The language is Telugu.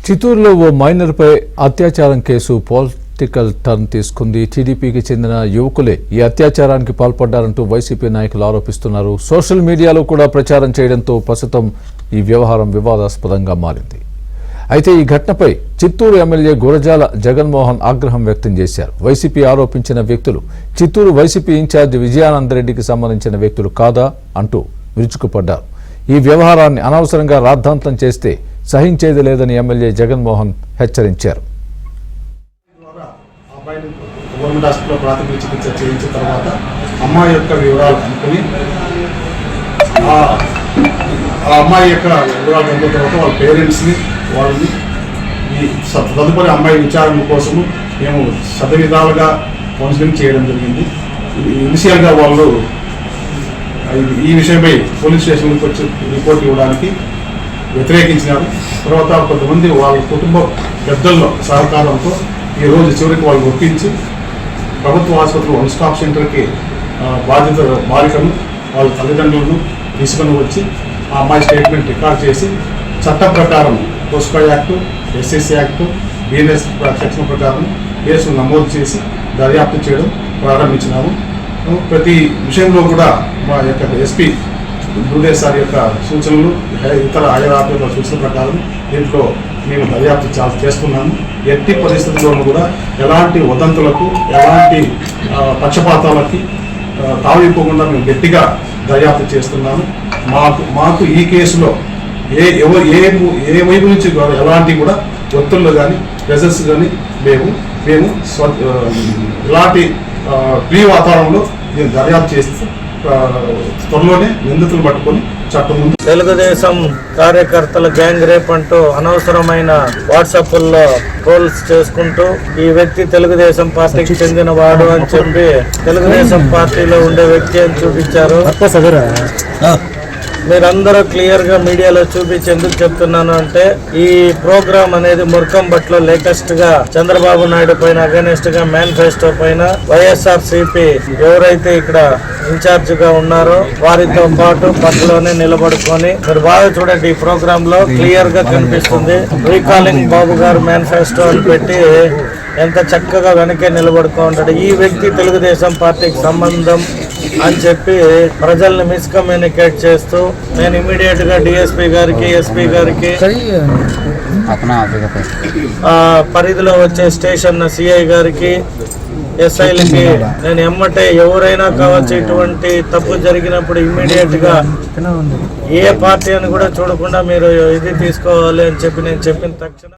చిత్తూరులో ఓ మైనర్పై అత్యాచారం కేసు పొలిటికల్ టర్న్ తీసుకుంది. టీడీపీకి చెందిన యువకులే ఈ అత్యాచారానికి పాల్పడ్డారంటూ వైసీపీ నాయకులు ఆరోపిస్తున్నారు. సోషల్ మీడియాలో కూడా ప్రచారం చేయడంతో ప్రస్తుతం ఈ వ్యవహారం వివాదాస్పదంగా మారింది. అయితే ఈ ఘటనపై చిత్తూరు ఎమ్మెల్యే గురజాల జగన్మోహన్ ఆగ్రహం వ్యక్తం చేశారు. వైసీపీ ఆరోపించిన వ్యక్తులు చిత్తూరు వైసీపీ ఇన్ఛార్జి విజయానందరెడ్డికి సంబంధించిన వ్యక్తులు కాదా అంటూ విరుచుకుపడ్డారు. ఈ వ్యవహారాన్ని అనవసరంగా రాద్ధాంతం చేస్తే సహించేది లేదని ఎమ్మెల్యే జగన్మోహన్ హెచ్చరించారు. గవర్నమెంట్ హాస్పిటల్లో ప్రాథమిక చికిత్స చేయించిన తర్వాత అమ్మాయి యొక్క వివరాలు అనుకుని ఆ అమ్మాయి యొక్క వివరాలు అనుకున్న తర్వాత వాళ్ళ పేరెంట్స్ని వాళ్ళని ఈ తదుపరి అమ్మాయి విచారణ కోసము మేము విధాలుగా కౌన్సిలింగ్ చేయడం జరిగింది. ఇనిషియల్గా వాళ్ళు ఈ విషయమై పోలీస్ స్టేషన్కి వచ్చి రిపోర్ట్ ఇవ్వడానికి వ్యతిరేకించినారు. తర్వాత కొంతమంది వాళ్ళ కుటుంబ పెద్దల్లో సహకారంతో ఈరోజు చివరికి వాళ్ళు ఒప్పించి ప్రభుత్వ ఆసుపత్రి వన్ స్టాప్ సెంటర్కి బాలికను వాళ్ళ తల్లిదండ్రులను తీసుకొని వచ్చి ఆ అమ్మాయి స్టేట్మెంట్ రికార్డ్ చేసి చట్టం ప్రకారం POSCO act, SSC act, BNS section ప్రకారం కేసులు నమోదు చేసి దర్యాప్తు చేయడం ప్రారంభించినాము. ప్రతి విషయంలో కూడా మా యొక్క ఎస్పీ దుర్గేష్ సార్ యొక్క సూచనలు, ఇతర ఆయా యొక్క సూచనల ప్రకారం దీంట్లో మేము దర్యాప్తు చేస్తున్నాము. ఎట్టి పరిస్థితుల్లోనూ కూడా ఎలాంటి వదంతులకు, ఎలాంటి పక్షపాతాలకి తావిపోకుండా మేము గట్టిగా దర్యాప్తు చేస్తున్నాము. మాకు ఈ కేసులో ఏ వైపు నుంచి ఎలాంటి కూడా ఒత్తిళ్ళు కానీ ప్రెజర్స్ కానీ మేము ఇలాంటి ప్రీ వాతావరణంలో నేను దర్యాప్తు చేస్తే త్వరలోనే నిందితులు పట్టుకొని చట్టం ముందు. తెలుగుదేశం కార్యకర్తల గ్యాంగ్ రేప్ అంటూ అనవసరమైన వాట్సాప్ల్లో ట్రోల్స్ చేసుకుంటూ ఈ వ్యక్తి తెలుగుదేశం పార్టీకి చెందిన వాడు అని చెప్పి తెలుగుదేశం పార్టీలో ఉండే వ్యక్తి అని చూపించారు. మీరందరూ క్లియర్ గా మీడియాలో చూపించి ఎందుకు చెప్తున్నాను అంటే, ఈ ప్రోగ్రామ్ అనేది ముర్కంబట్లో లేటెస్ట్ గా చంద్రబాబు నాయుడు పైన అగెనిస్ట్ గా మేనిఫెస్టో పైన వైఎస్ఆర్సీపీ ఎవరైతే ఇక్కడ ఇన్ఛార్జ్ గా ఉన్నారో వారితో పాటు పట్టులోనే నిలబడుకొని మీరు బాగా చూడండి. ఈ ప్రోగ్రామ్ లో క్లియర్ గా కనిపిస్తుంది. రీకాలింగ్ బాబు గారు మేనిఫెస్టో అని పెట్టి ఎంత చక్కగా వెనకే నిలబడుకుంటాడు. ఈ వ్యక్తి తెలుగుదేశం పార్టీకి సంబంధం అని చెప్పి ప్రజల్ని మిస్కమ్యూనికేట్ చేస్తూ నేను ఇమీడియట్ గా డిఎస్పీ గారికి, ఎస్పీ గారికి, పరిధిలో వచ్చే స్టేషన్ సిఐ గారికి, ఎస్ఐలకి నేను ఎమ్మటే ఎవరైనా కావచ్చు ఇటువంటి తప్పు జరిగినప్పుడు ఇమీడియట్ గా ఏ పార్టీ అని కూడా చూడకుండా మీరు ఇది తీసుకోవాలి అని చెప్పి నేను చెప్పిన తక్షణ